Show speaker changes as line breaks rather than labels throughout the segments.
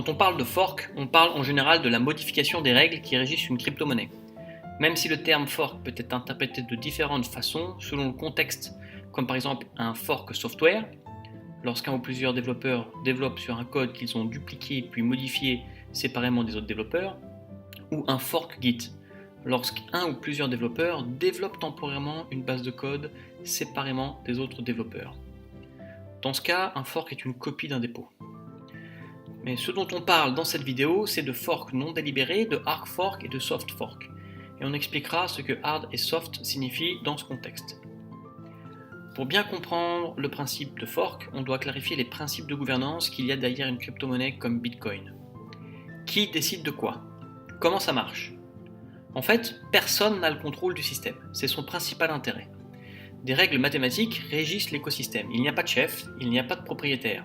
Quand on parle de fork, on parle en général de la modification des règles qui régissent une crypto-monnaie. Même si le terme fork peut être interprété de différentes façons selon le contexte, comme par exemple un fork software, lorsqu'un ou plusieurs développeurs développent sur un code qu'ils ont dupliqué puis modifié séparément des autres développeurs, ou un fork Git, lorsqu'un ou plusieurs développeurs développent temporairement une base de code séparément des autres développeurs. Dans ce cas, un fork est une copie d'un dépôt. Mais ce dont on parle dans cette vidéo, c'est de fork non délibéré, de hard fork et de soft fork. Et on expliquera ce que hard et soft signifient dans ce contexte. Pour bien comprendre le principe de fork, on doit clarifier les principes de gouvernance qu'il y a derrière une crypto-monnaie comme Bitcoin. Qui décide de quoi? Comment ça marche? En fait, personne n'a le contrôle du système, c'est son principal intérêt. Des règles mathématiques régissent l'écosystème, il n'y a pas de chef, il n'y a pas de propriétaire.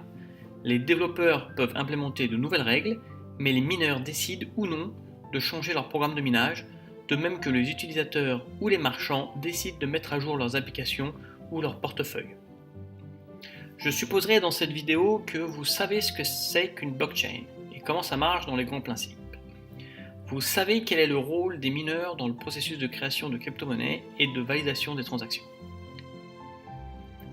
Les développeurs peuvent implémenter de nouvelles règles, mais les mineurs décident ou non de changer leur programme de minage, de même que les utilisateurs ou les marchands décident de mettre à jour leurs applications ou leur portefeuille. Je supposerai dans cette vidéo que vous savez ce que c'est qu'une blockchain et comment ça marche dans les grands principes. Vous savez quel est le rôle des mineurs dans le processus de création de crypto-monnaies et de validation des transactions.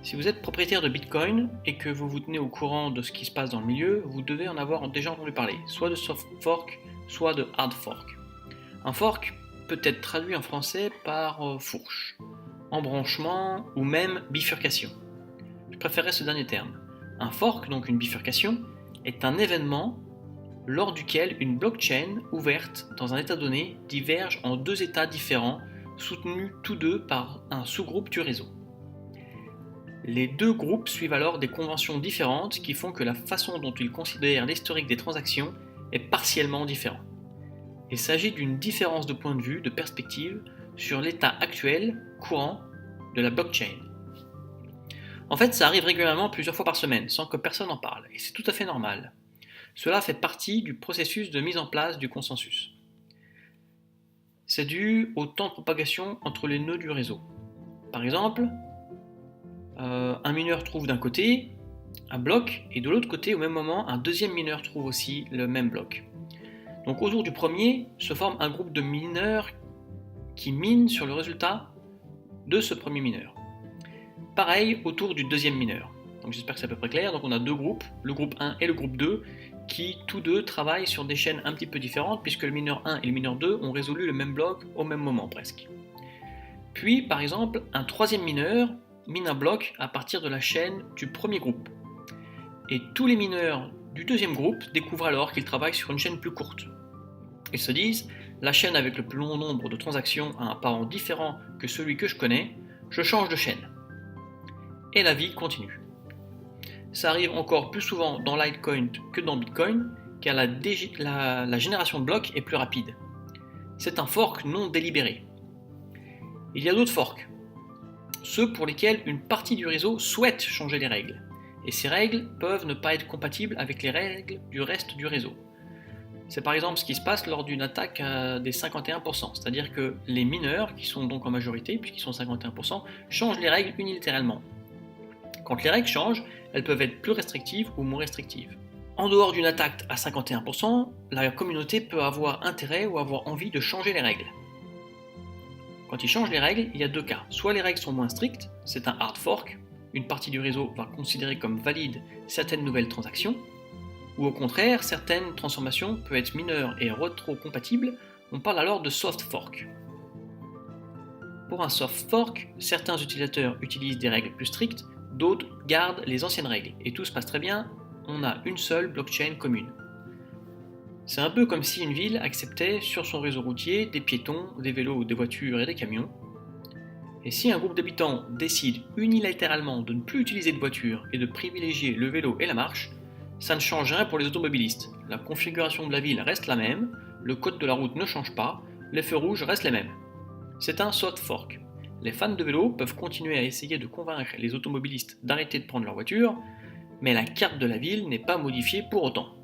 Si vous êtes propriétaire de Bitcoin et que vous vous tenez au courant de ce qui se passe dans le milieu, vous devez en avoir déjà entendu parler, soit de soft fork, soit de hard fork. Un fork peut être traduit en français par fourche, embranchement ou même bifurcation. Je préférerais ce dernier terme. Un fork, donc une bifurcation, est un événement lors duquel une blockchain ouverte dans un état donné diverge en deux états différents, soutenus tous deux par un sous-groupe du réseau. Les deux groupes suivent alors des conventions différentes qui font que la façon dont ils considèrent l'historique des transactions est partiellement différente. Il s'agit d'une différence de point de vue, de perspective, sur l'état actuel, courant, de la blockchain. En fait, ça arrive régulièrement plusieurs fois par semaine, sans que personne n'en parle, et c'est tout à fait normal. Cela fait partie du processus de mise en place du consensus. C'est dû au temps de propagation entre les nœuds du réseau. Par exemple, un mineur trouve d'un côté un bloc, et de l'autre côté, au même moment, un deuxième mineur trouve aussi le même bloc. Donc autour du premier se forme un groupe de mineurs qui minent sur le résultat de ce premier mineur. Pareil autour du deuxième mineur. Donc j'espère que c'est à peu près clair. Donc on a deux groupes, le groupe 1 et le groupe 2, qui tous deux travaillent sur des chaînes un petit peu différentes, puisque le mineur 1 et le mineur 2 ont résolu le même bloc au même moment presque. Puis par exemple, un troisième mineur mine un bloc à partir de la chaîne du premier groupe. Et tous les mineurs du deuxième groupe découvrent alors qu'ils travaillent sur une chaîne plus courte. Ils se disent, la chaîne avec le plus long nombre de transactions a un parent différent que celui que je connais, je change de chaîne. Et la vie continue. Ça arrive encore plus souvent dans Litecoin que dans Bitcoin, car la génération de blocs est plus rapide. C'est un fork non délibéré. Il y a d'autres forks, ceux pour lesquels une partie du réseau souhaite changer les règles, et ces règles peuvent ne pas être compatibles avec les règles du reste du réseau. C'est par exemple ce qui se passe lors d'une attaque des 51%, c'est-à-dire que les mineurs, qui sont donc en majorité, puisqu'ils sont 51%, changent les règles unilatéralement. Quand les règles changent, elles peuvent être plus restrictives ou moins restrictives. En dehors d'une attaque à 51%, la communauté peut avoir intérêt ou avoir envie de changer les règles. Quand ils changent les règles, il y a deux cas. Soit les règles sont moins strictes, c'est un hard fork, une partie du réseau va considérer comme valide certaines nouvelles transactions, ou au contraire, certaines transformations peuvent être mineures et rétro-compatibles, on parle alors de soft fork. Pour un soft fork, certains utilisateurs utilisent des règles plus strictes, d'autres gardent les anciennes règles, et tout se passe très bien, on a une seule blockchain commune. C'est un peu comme si une ville acceptait sur son réseau routier des piétons, des vélos, des voitures et des camions. Et si un groupe d'habitants décide unilatéralement de ne plus utiliser de voiture et de privilégier le vélo et la marche, ça ne change rien pour les automobilistes. La configuration de la ville reste la même, le code de la route ne change pas, les feux rouges restent les mêmes. C'est un soft fork. Les fans de vélo peuvent continuer à essayer de convaincre les automobilistes d'arrêter de prendre leur voiture, mais la carte de la ville n'est pas modifiée pour autant.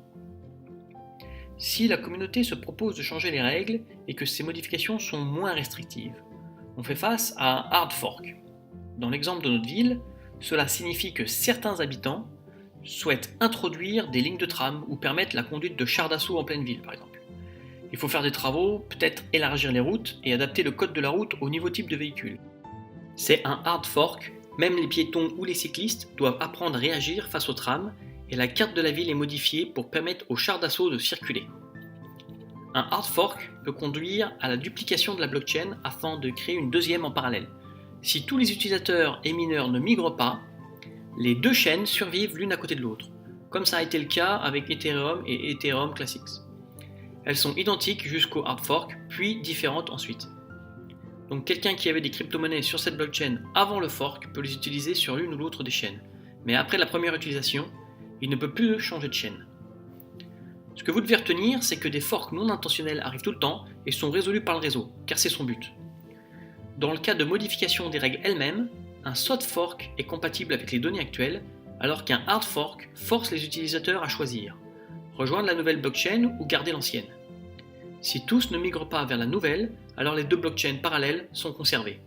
Si la communauté se propose de changer les règles et que ces modifications sont moins restrictives, on fait face à un hard fork. Dans l'exemple de notre ville, cela signifie que certains habitants souhaite introduire des lignes de tram ou permettre la conduite de chars d'assaut en pleine ville, par exemple. Il faut faire des travaux, peut-être élargir les routes et adapter le code de la route au nouveau type de véhicule. C'est un hard fork, même les piétons ou les cyclistes doivent apprendre à réagir face au tram et la carte de la ville est modifiée pour permettre aux chars d'assaut de circuler. Un hard fork peut conduire à la duplication de la blockchain afin de créer une deuxième en parallèle. Si tous les utilisateurs et mineurs ne migrent pas, les deux chaînes survivent l'une à côté de l'autre, comme ça a été le cas avec Ethereum et Ethereum Classics. Elles sont identiques jusqu'au hard fork, puis différentes ensuite. Donc quelqu'un qui avait des crypto-monnaies sur cette blockchain avant le fork peut les utiliser sur l'une ou l'autre des chaînes. Mais après la première utilisation, il ne peut plus changer de chaîne. Ce que vous devez retenir, c'est que des forks non intentionnels arrivent tout le temps et sont résolus par le réseau, car c'est son but. Dans le cas de modification des règles elles-mêmes, un soft fork est compatible avec les données actuelles, alors qu'un hard fork force les utilisateurs à choisir, rejoindre la nouvelle blockchain ou garder l'ancienne. Si tous ne migrent pas vers la nouvelle, alors les deux blockchains parallèles sont conservées.